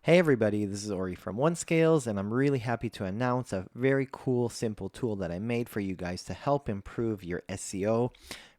Hey everybody, this is Ori from OneScales, and I'm really happy to announce a very cool, simple tool that I made for you guys to help improve your SEO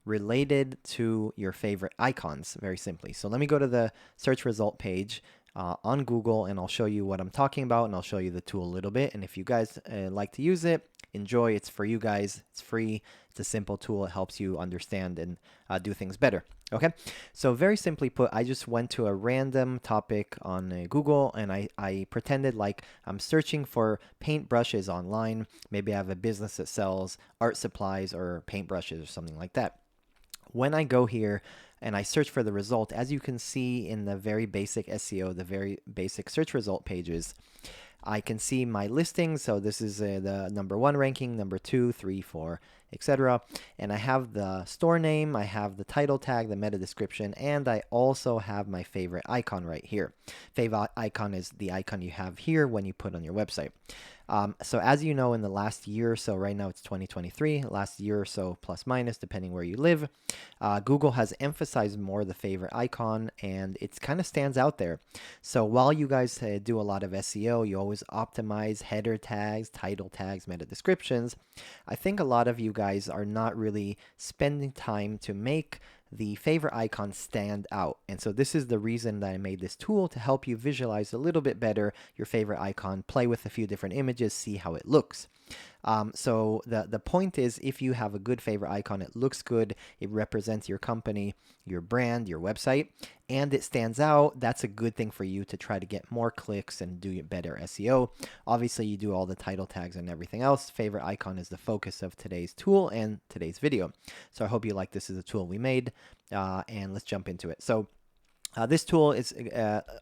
related to your favorite icons, very simply. So let me go to the search result page on Google, and I'll show you what I'm talking about, and I'll show you the tool a little bit. And if you guys like to use it, enjoy. It's for you guys. It's free. It's a simple tool. It helps you understand and do things better. Okay, so very simply put, I just went to a random topic on Google and I pretended like I'm searching for paintbrushes online. Maybe I have a business that sells art supplies or paintbrushes or something like that. When I go here and I search for the result, as you can see in the very basic SEO, the very basic search result pages, I can see my listings. So this is the number one ranking, number two, three, four, etc. And I have the store name, I have the title tag, the meta description, and I also have my favorite icon right here. Favorite icon is the icon you have here when you put on your website. So as you know, in the last year or so, right now it's 2023, last year or so, plus minus, depending where you live, Google has emphasized more the favorite icon, and it kind of stands out there. So while you guys do a lot of SEO, you always optimize header tags, title tags, meta descriptions. I think a lot of you guys are not really spending time to make the favorite icon stand out. And so this is the reason that I made this tool to help you visualize a little bit better your favorite icon, play with a few different images, see how it looks. So the point is, if you have a good favorite icon, it looks good, it represents your company, your brand, your website, and it stands out, that's a good thing for you to try to get more clicks and do better SEO. Obviously, you do all the title tags and everything else. Favorite icon is the focus of today's tool and today's video. So I hope you like this as a tool we made, and let's jump into it. So this tool is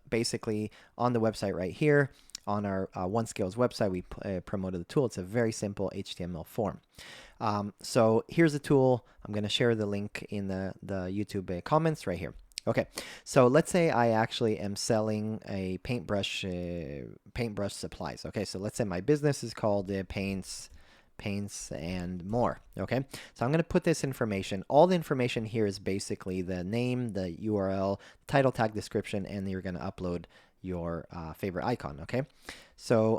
basically on the website right here. On our OneScales website, we promoted the tool. It's a very simple HTML form. So here's the tool. I'm going to share the link in the YouTube comments right here. Okay, so let's say I actually am selling a paintbrush supplies. Okay, so let's say my business is called Paints and More. Okay, so I'm going to put this information. All the information here is basically the name, the URL, title tag, description, and you're going to upload your favorite icon. Okay, so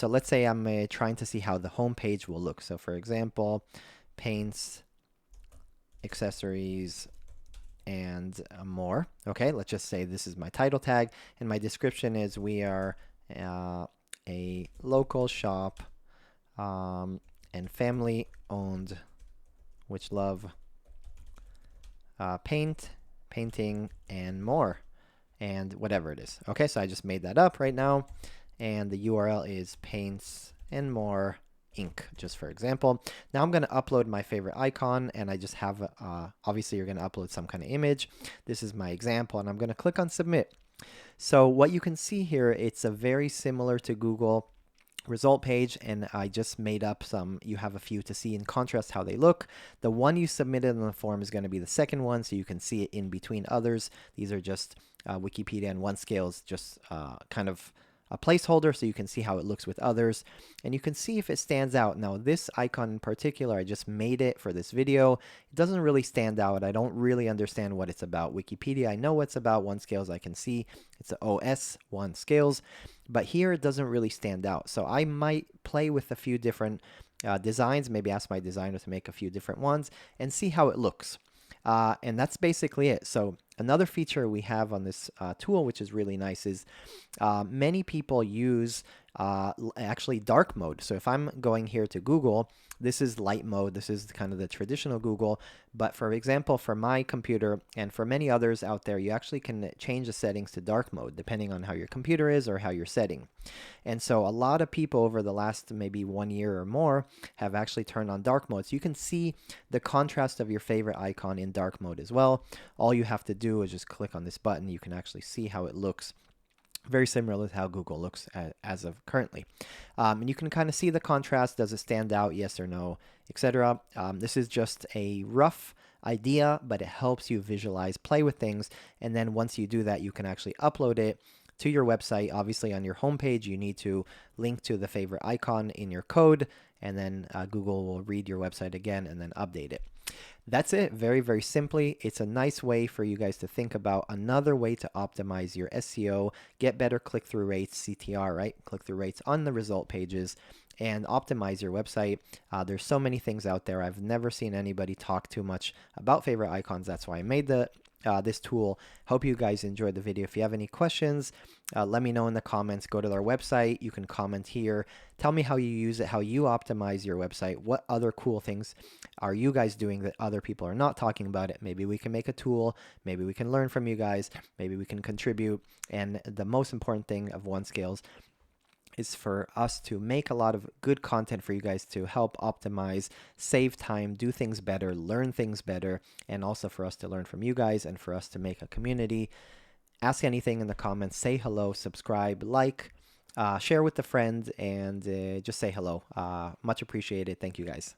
let's say I'm trying to see how the home page will look. So for example, paints, accessories, and more. Okay, let's just say this is my title tag, and my description is we are a local shop and family owned, which love painting, and more, and whatever it is. Okay, so I just made that up right now, and the URL is Paints and More Inc., just for example. Now I'm going to upload my favorite icon, and I just have, obviously you're going to upload some kind of image. This is my example, and I'm going to click on Submit. So what you can see here, it's a very similar to Google result page, and I just made up some. You have a few to see in contrast how they look. The one you submitted in the form is going to be the second one, so you can see it in between others. These are just Wikipedia and OneScales, just kind of a placeholder so you can see how it looks with others, and you can see if it stands out. Now this icon in particular, I just made it for this video. It doesn't really stand out. I don't really understand what it's about. Wikipedia, I know what's about. OneScales, I can see it's a OS OneScales, but here it doesn't really stand out. So I might play with a few different designs, maybe ask my designer to make a few different ones and see how it looks. And that's basically it. So another feature we have on this tool, which is really nice, is many people use actually dark mode. So if I'm going here to Google, this is light mode. This is kind of the traditional Google. But for example, for my computer and for many others out there, you actually can change the settings to dark mode depending on how your computer is or how you're setting. And so a lot of people over the last maybe 1 year or more have actually turned on dark mode. So you can see the contrast of your favorite icon in dark mode as well. All you have to do is just click on this button. You can actually see how it looks. Very similar to how Google looks as of currently. And you can kind of see the contrast. Does it stand out? Yes or no, etc. This is just a rough idea, but it helps you visualize, play with things. And then once you do that, you can actually upload it to your website. Obviously, on your homepage, you need to link to the favorite icon in your code, and then Google will read your website again and then update it. That's it. Very, very simply. It's a nice way for you guys to think about another way to optimize your SEO, get better click-through rates, CTR, right? Click-through rates on the result pages, and optimize your website. There's so many things out there. I've never seen anybody talk too much about favorite icons. That's why I made this tool. Hope you guys enjoyed the video. If you have any questions, let me know in the comments. Go to our website. You can comment here. Tell me how you use it, how you optimize your website. What other cool things are you guys doing that other people are not talking about it? Maybe we can make a tool. Maybe we can learn from you guys. Maybe we can contribute. And the most important thing of OneScales is for us to make a lot of good content for you guys to help optimize, save time, do things better, learn things better, and also for us to learn from you guys and for us to make a community. Ask anything in the comments, say hello, subscribe, like, share with a friend, and just say hello. Much appreciated. Thank you guys.